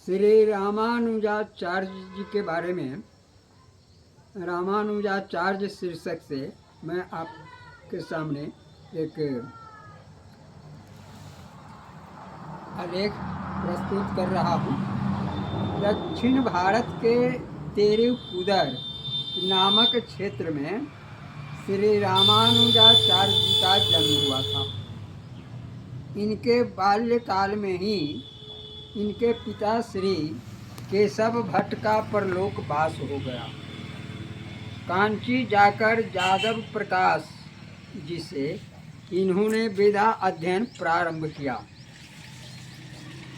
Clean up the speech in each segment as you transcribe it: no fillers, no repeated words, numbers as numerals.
श्री रामानुजाचार्य जी के बारे में रामानुजाचार्य शीर्षक से मैं आपके सामने एक आलेख प्रस्तुत कर रहा हूँ। दक्षिण भारत के तेरुपुदर नामक क्षेत्र में श्री रामानुजाचार्य जी का जन्म हुआ था। इनके बाल्यकाल में ही इनके पिता श्री केशव भट्ट का परलोक वास हो गया। कांची जाकर यादव प्रकाश जी से इन्होंने वेदा अध्ययन प्रारंभ किया,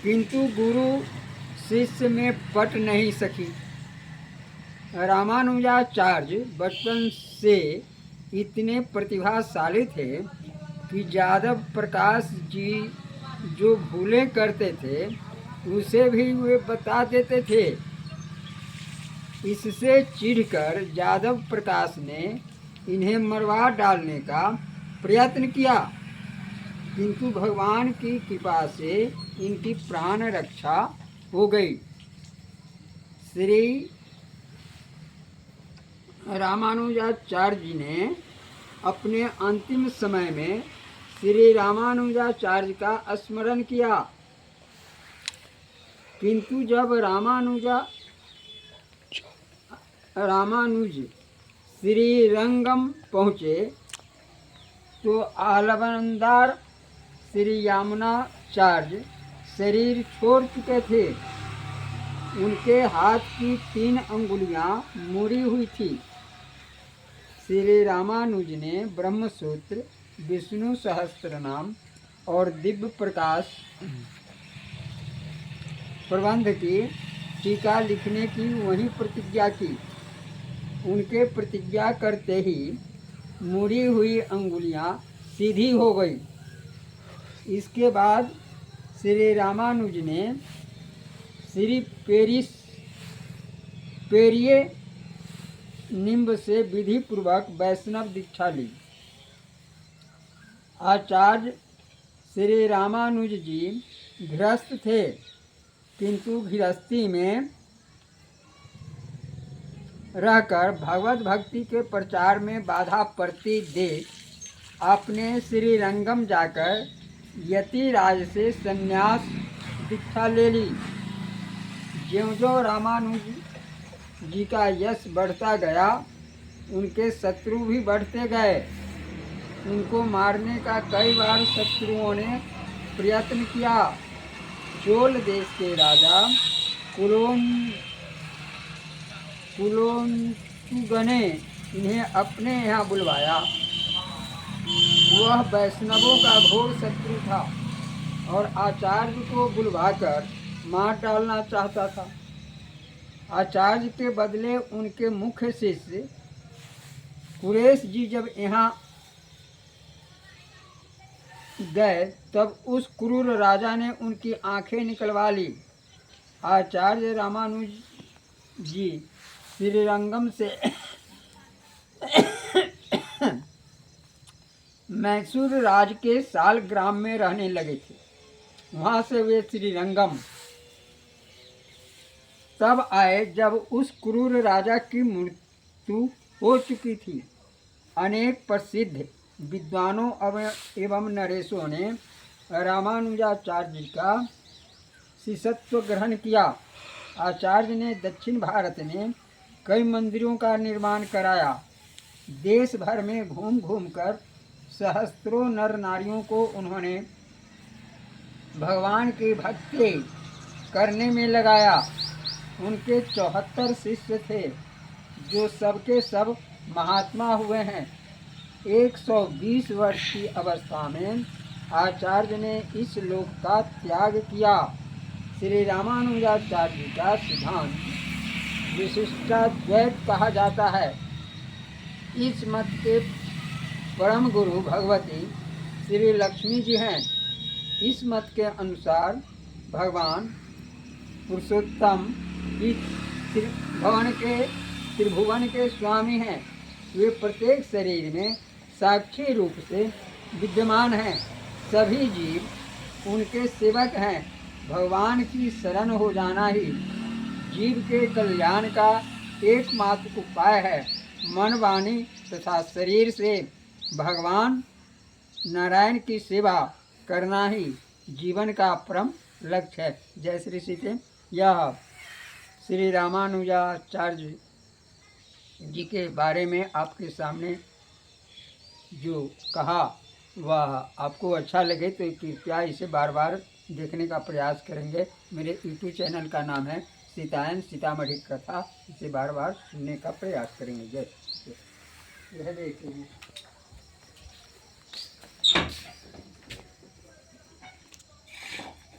किंतु गुरु शिष्य में पट नहीं सकी। रामानुजाचार्य बचपन से इतने प्रतिभाशाली थे कि यादव प्रकाश जी जो भूलें करते थे उसे भी वे बता देते थे। इससे चिढ़कर यादव प्रकाश ने इन्हें मरवा डालने का प्रयत्न किया, किंतु भगवान की कृपा से इनकी प्राण रक्षा हो गई। श्री रामानुजाचार्य जी ने अपने अंतिम समय में श्री रामानुजाचार्य का स्मरण किया, किंतु जब रामानुज श्रीरंगम पहुँचे तो आलबनदार श्री यामुनाचार्य शरीर छोड़ चुके थे। उनके हाथ की 3 अंगुलियां मुड़ी हुई थी। श्री रामानुज ने ब्रह्मसूत्र, विष्णु सहस्त्रनाम और दिव्य प्रकाश प्रबंध की टीका लिखने की वही प्रतिज्ञा की। उनके प्रतिज्ञा करते ही मुड़ी हुई अंगुलियां सीधी हो गई। इसके बाद श्री रामानुज ने श्री पेरिये निम्ब से विधि पूर्वक वैष्णव दीक्षा ली। आचार्य श्री रामानुज जी गृहस्थ थे, किंतु गृहस्थी में रहकर भगवत भक्ति के प्रचार में बाधा पड़ती देख आपने श्रीरंगम जाकर यतिराज से संन्यास दीक्षा ले ली। ज्यों-ज्यों रामानुज जी का यश बढ़ता गया, उनके शत्रु भी बढ़ते गए। उनको मारने का कई बार शत्रुओं ने प्रयत्न किया। चोल देश के राजा कुलोत्तुंग ने इन्हें अपने यहाँ बुलवाया। वह वैष्णवों का घोर शत्रु था और आचार्य को बुलवाकर मार डालना चाहता था। आचार्य के बदले उनके मुख्य शिष्य कुरेश जी जब यहाँ गए तब उस क्रूर राजा ने उनकी आंखें निकलवा ली। आचार्य रामानुज जी श्रीरंगम से मैसूर राज के सालग्राम में रहने लगे थे। वहाँ से वे श्रीरंगम तब आए जब उस क्रूर राजा की मृत्यु हो चुकी थी। अनेक प्रसिद्ध विद्वानों एवं नरेशों ने रामानुजाचार्य जी का शिष्यत्व ग्रहण किया। आचार्य ने दक्षिण भारत में कई मंदिरों का निर्माण कराया। देश भर में घूम घूम कर सहस्त्रों नर नारियों को उन्होंने भगवान की भक्ति करने में लगाया। उनके 74 शिष्य थे, जो सबके सब महात्मा हुए हैं। 120 वर्ष की अवस्था में आचार्य ने इस लोक का त्याग किया। श्री रामानुजाचार्य जी का सिद्धांत विशिष्टाद्वैत कहा जाता है। इस मत के परम गुरु भगवती श्री लक्ष्मी जी हैं। इस मत के अनुसार भगवान पुरुषोत्तम त्रिभुवन के स्वामी हैं। वे प्रत्येक शरीर में साक्षी रूप से विद्यमान हैं। सभी जीव उनके सेवक हैं। भगवान की शरण हो जाना ही जीव के कल्याण का एकमात्र उपाय है। मन, वाणी तथा शरीर से भगवान नारायण की सेवा करना ही जीवन का परम लक्ष्य है। जय श्री सीते। यह श्री रामानुजाचार्य जी के बारे में आपके सामने जो कहा वह आपको अच्छा लगे तो कृपया इसे बार बार देखने का प्रयास करेंगे। मेरे यूट्यूब चैनल का नाम है सीतायन सीतामढ़ी कथा। इसे बार बार सुनने का प्रयास करेंगे। जय। यह देखिए।